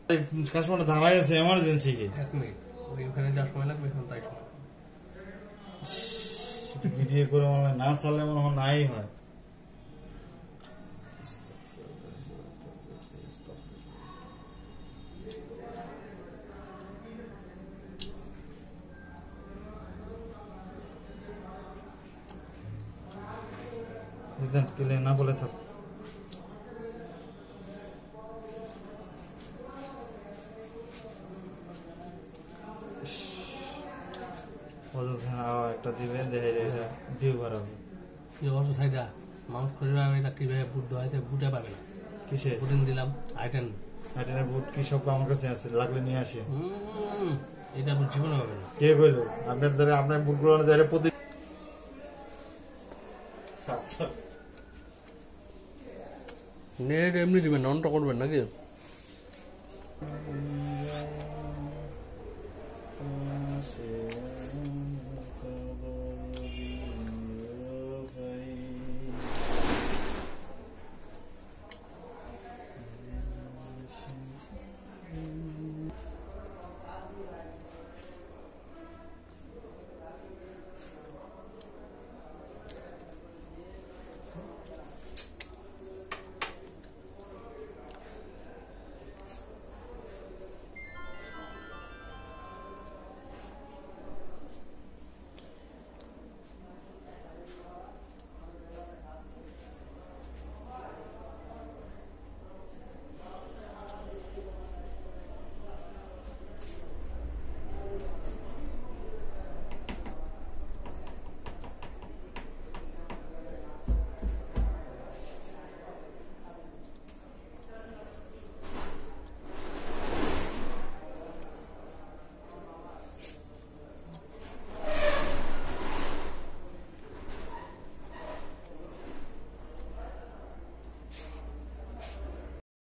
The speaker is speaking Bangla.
কাস্টমার দাঁড়ায় আছে এমার্জেন্সি। 1 মিনিট, ওইখানে যা সময় লাগবে এখন তাই সময়। ভিডিও করে মনে না চালে মনে হয় নাই হয়। না বলে থাক একটা দিবে দেখে ভিউ বাড়াবে। মানুষ করে এটা কিভাবে বুট দেওয়াইতে বুটে পাবে না। কিসে বুটিং দিলাম আইটেন বুট কি সব আমার কাছে আছে, লাগলে নিয়ে আসে। এটা বুট জীবনে পাবে না। কে কইলো আপনার দ্বারা আপনার বুট গুলো প্রতি নেট এমনি দিবেন, অনটা করবেন নাকি?